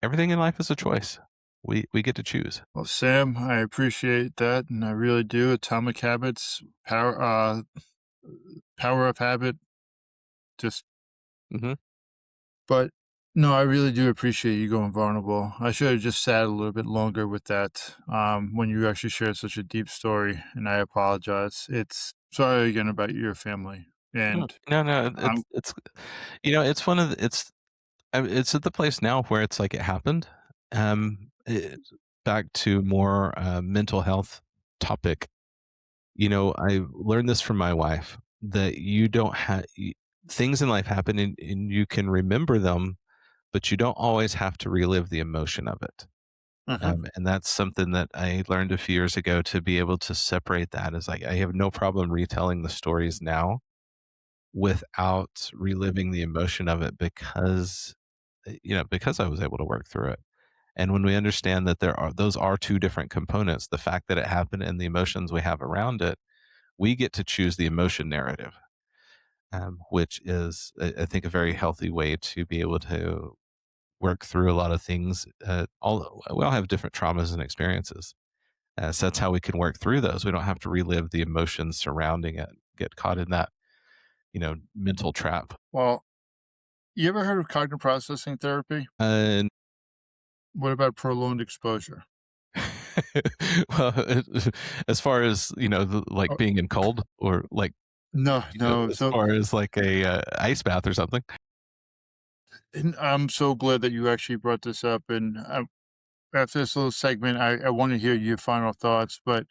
Everything in life is a choice. We get to choose. Well, Sam, I appreciate that, and I really do. Atomic Habits, Power of Habit, just Hmm. but no, I really do appreciate you going vulnerable. I should have just sat a little bit longer with that, when you actually shared such a deep story, and I apologize. It's sorry again about your family, No, and no, no. I'm It's one of it's at the place now where it's like it happened. Back to more mental health topic. I learned this from my wife that you don't have things in life happen and you can remember them, but you don't always have to relive the emotion of it. mhm. And that's something that I learned a few years ago to be able to separate that. Is like I have no problem retelling the stories now without reliving the emotion of it because because I was able to work through it. And when we understand that those are two different components, the fact that it happened and the emotions we have around it, we get to choose the emotion narrative, which is, I think, a very healthy way to be able to work through a lot of things. All we all have different traumas and experiences, so that's how we can work through those. We don't have to relive the emotions surrounding it, get caught in that mental trap. Well, you ever heard of cognitive processing therapy? And What about prolonged exposure? well, as far as like Oh, being in cold or like no, no. as far as like a ice bath or something. And I'm so glad that you actually brought this up. And after this little segment, I want to hear your final thoughts. But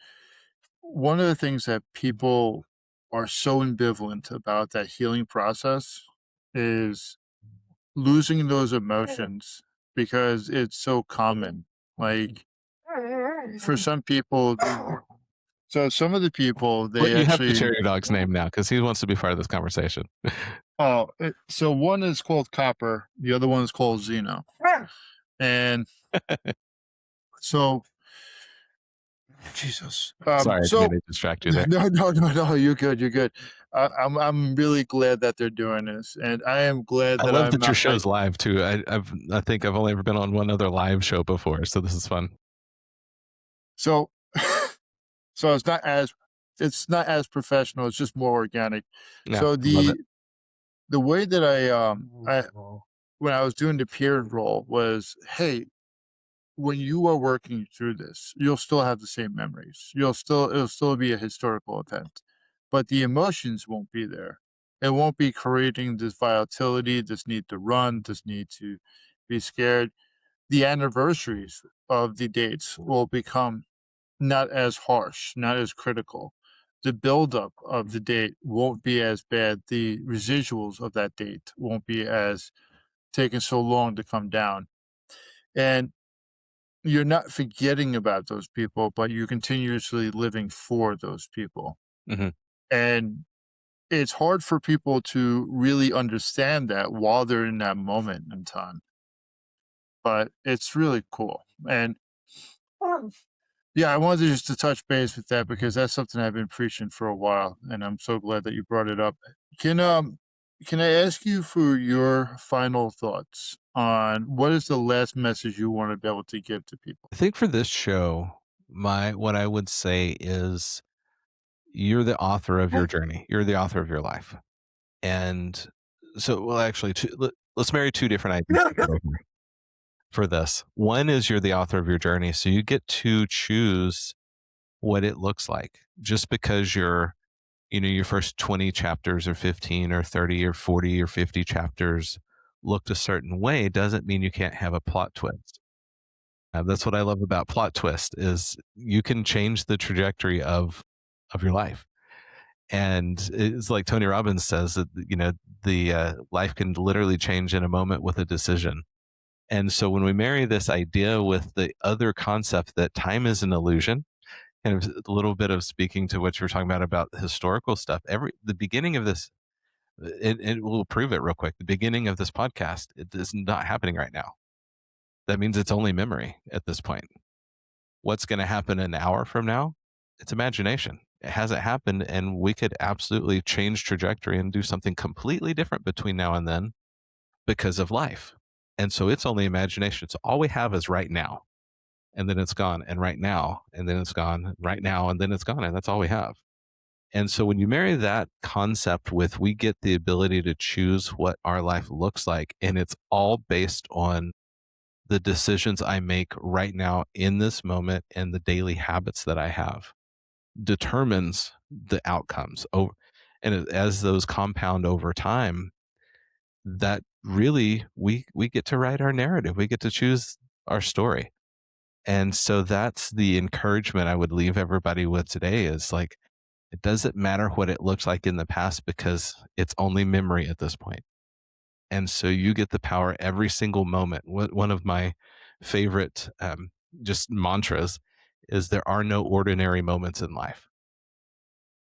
one of the things that people are so ambivalent about that healing process is losing those emotions because it's so common. Like for some people, so some of the people, Well, they you have to actually, share your dog's name now because he wants to be part of this conversation. so one is called Copper, the other one is called Zeno. And so Jesus. Sorry, I didn't mean So to distract you there. no, you're good, you're good. I'm really glad that they're doing this, and I am glad I that love I'm that your not like show's live too. I think I've only ever been on one other live show before, so this is fun. so so it's not as professional, it's just more organic. Yeah, So I love it. the way that I when I was doing the peer role was, hey, when you are working through this, you'll still have the same memories. It'll still be a historical event, but the emotions won't be there. It won't be creating this volatility, this need to run, this need to be scared. The anniversaries of the dates will become not as harsh, not as critical. The buildup of the date won't be as bad. The residuals of that date won't be as taking so long to come down. And you're not forgetting about those people, but you're continuously living for those people. Hmm. And it's hard for people to really understand that while they're in that moment in time, but it's really cool. And yeah, I wanted just to touch base with that because that's something I've been preaching for a while, and I'm so glad that you brought it up. Can um can I ask you for your final thoughts on what is the last message you want to be able to give to people? I think for this show, my what I would say is you're the author of your journey. You're the author of your life. And so, well, actually, let's marry two different ideas together here for this. One is you're the author of your journey, so you get to choose what it looks like. Just because your first 20 chapters or 15 or 30 or 40 or 50 chapters looked a certain way doesn't mean you can't have a plot twist. That's what I love about plot twist is you can change the trajectory of your life. And it's like Tony Robbins says that the life can literally change in a moment with a decision. And so when we marry this idea with the other concept that time is an illusion kind of a little bit of speaking to what you were talking about historical stuff. Every the beginning of this, it will prove it real quick. The beginning of this podcast, it is not happening right now. That means it's only memory at this point. What's going to happen an hour from now? It's imagination. It hasn't happened, and we could absolutely change trajectory and do something completely different between now and then because of life. And so it's only imagination. So all we have is right now, and then it's gone, and right now, and then it's gone, right now, and then it's gone, and that's all we have. And so when you marry that concept with we get the ability to choose what our life looks like, and it's all based on the decisions I make right now in this moment and the daily habits that I have determines the outcomes. Oh, and as those compound over time, that really we get to write our narrative. We get to choose our story. And so that's the encouragement I would leave everybody with today is like, it doesn't matter what it looks like in the past because it's only memory at this point. And so you get the power every single moment. One of my favorite just mantras is there are no ordinary moments in life,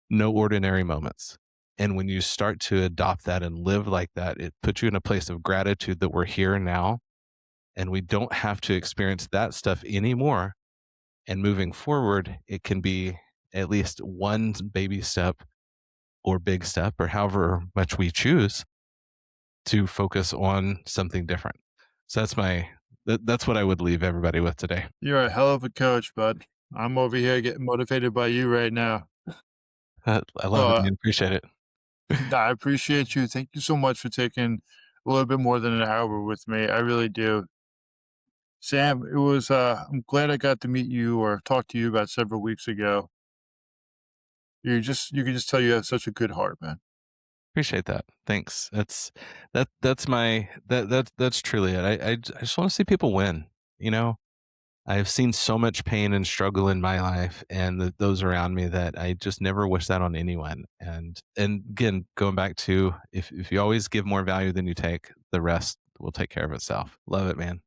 no ordinary moments. And when you start to adopt that and live like that, it puts you in a place of gratitude that we're here now and we don't have to experience that stuff anymore. And moving forward, it can be at least one baby step or big step or however much we choose to focus on something different. So that's what I would leave everybody with today. You're a hell of a coach, bud. I'm over here getting motivated by you right now. I So, love it, man. Appreciate it. I appreciate you. Thank you so much for taking a little bit more than an hour with me. I really do. Sam, it was, I'm glad I got to meet you or talk to you about several weeks ago. You can just tell you have such a good heart, man. Appreciate that. Thanks. That's my that's truly it. I just want to see people win. You know, I've seen so much pain and struggle in my life and those around me that I just never wish that on anyone. And again, going back to if you always give more value than you take, the rest will take care of itself. Love it, man.